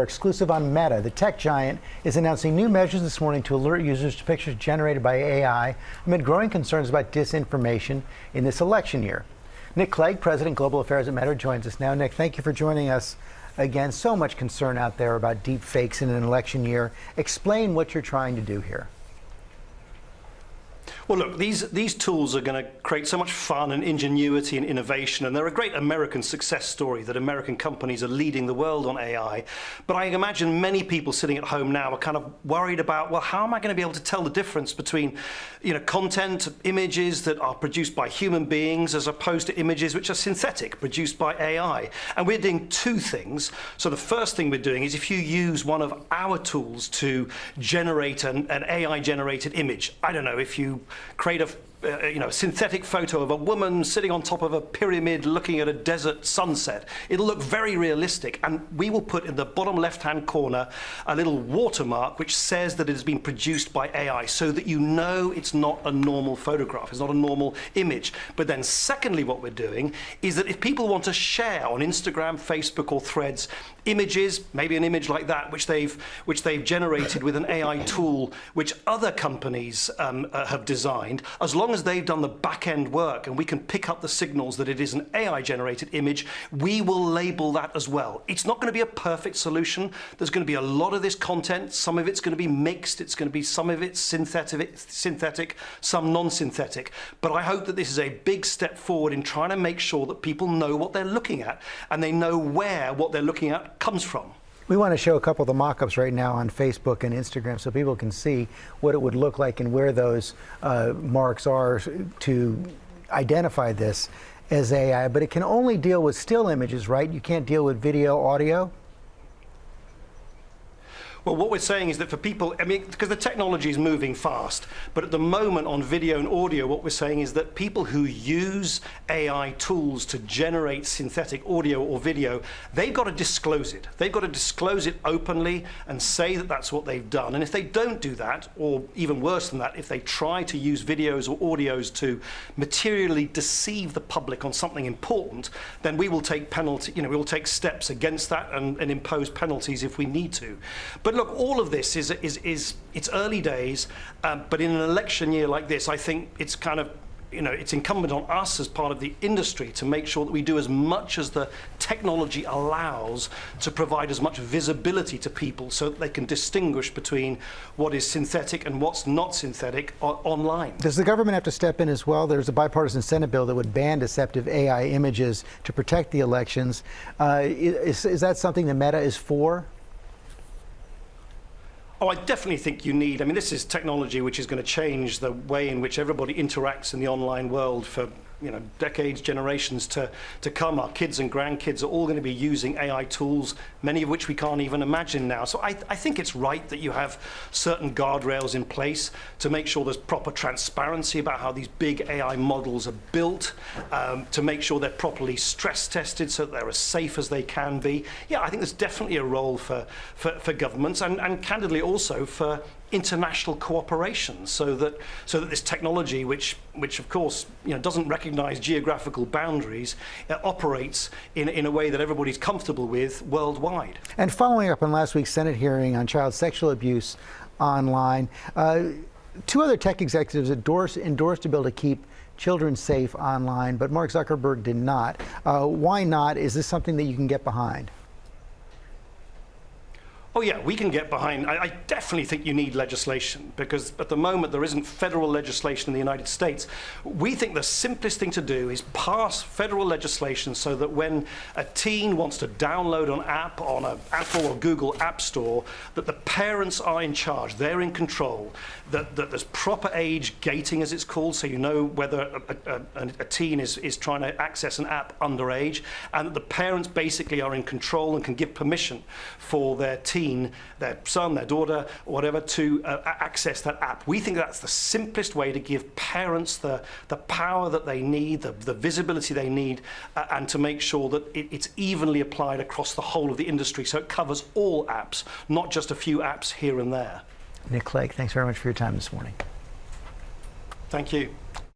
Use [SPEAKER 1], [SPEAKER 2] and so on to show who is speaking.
[SPEAKER 1] Exclusive on Meta, the tech giant is announcing new measures this morning to alert users to pictures generated by AI amid growing concerns about disinformation in this election year. Nick Clegg, President Global Affairs at Meta, joins us now. Nick, thank you for joining us again. So much concern out there about deep fakes in an election year. Explain what you're trying to do here.
[SPEAKER 2] Well, look, these tools are going to create so much fun and ingenuity and innovation, and they're a great American success story that American companies are leading the world on AI. But I imagine many people sitting at home now are kind of worried about, well, how am I going to be able to tell the difference between, content, images that are produced by human beings as opposed to images which are synthetic, produced by AI? And we're doing two things. So the first thing we're doing is if you use one of our tools to generate an AI-generated image, I don't know, if you create a synthetic photo of a woman sitting on top of a pyramid looking at a desert sunset. It'll look very realistic, and we will put in the bottom left-hand corner a little watermark which says that it has been produced by AI, so that you know it's not a normal photograph, it's not a normal image. But then secondly, what we're doing is that if people want to share on Instagram, Facebook or Threads images, maybe an image like that which they've generated with an AI tool which other companies have designed, as long as they've done the back-end work and we can pick up the signals that it is an AI-generated image, we will label that as well. It's not going to be a perfect solution. There's going to be a lot of this content. Some of it's going to be mixed. It's going to be some of it's synthetic, some non-synthetic. But I hope that this is a big step forward in trying to make sure that people know what they're looking at and they know where what they're looking at comes from.
[SPEAKER 1] We want to show a couple of the mock-ups right now on Facebook and Instagram so people can see what it would look like and where those marks are to identify this as AI. But it can only deal with still images, right? You can't deal with video, audio?
[SPEAKER 2] Well, what we're saying is that for people, because the technology is moving fast, but at the moment on video and audio, what we're saying is that people who use AI tools to generate synthetic audio or video, they've got to disclose it. They've got to disclose it openly and say that that's what they've done. And if they don't do that, or even worse than that, if they try to use videos or audios to materially deceive the public on something important, then we will take we will take steps against that and impose penalties if we need to. But look, all of this is it's early days, but in an election year like this, I think it's kind of, it's incumbent on us as part of the industry to make sure that we do as much as the technology allows to provide as much visibility to people so that they can distinguish between what is synthetic and what's not synthetic online.
[SPEAKER 1] Does the government have to step in as well? There's a bipartisan Senate bill that would ban deceptive AI images to protect the elections. Is that something that Meta is for?
[SPEAKER 2] Oh, I definitely think you need, this is technology which is going to change the way in which everybody interacts in the online world for decades, generations to come. Our kids and grandkids are all going to be using AI tools, many of which we can't even imagine now. So I think it's right that you have certain guardrails in place to make sure there's proper transparency about how these big AI models are built, to make sure they're properly stress tested so that they're as safe as they can be. Yeah, I think there's definitely a role for governments and candidly also for international cooperation, so that this technology, which of course doesn't recognize geographical boundaries, operates in a way that everybody's comfortable with worldwide.
[SPEAKER 1] And following up on last week's Senate hearing on child sexual abuse online, two other tech executives endorsed a bill to keep children safe online, but Mark Zuckerberg did not. Why not? Is this something that you can get behind?
[SPEAKER 2] Oh yeah, we can get behind. I definitely think you need legislation, because at the moment there isn't federal legislation in the United States. We think the simplest thing to do is pass federal legislation so that when a teen wants to download an app on an Apple or Google App Store, that the parents are in charge, they're in control, that there's proper age gating, as it's called, so you know whether a teen is trying to access an app underage, and that the parents basically are in control and can give permission for their teen, their son, their daughter, or whatever, to access that app. We think that's the simplest way to give parents the power that they need, the visibility they need, and to make sure that it's evenly applied across the whole of the industry, so it covers all apps, not just a few apps here and there.
[SPEAKER 1] Nick Clegg, thanks very much for your time this morning.
[SPEAKER 2] Thank you.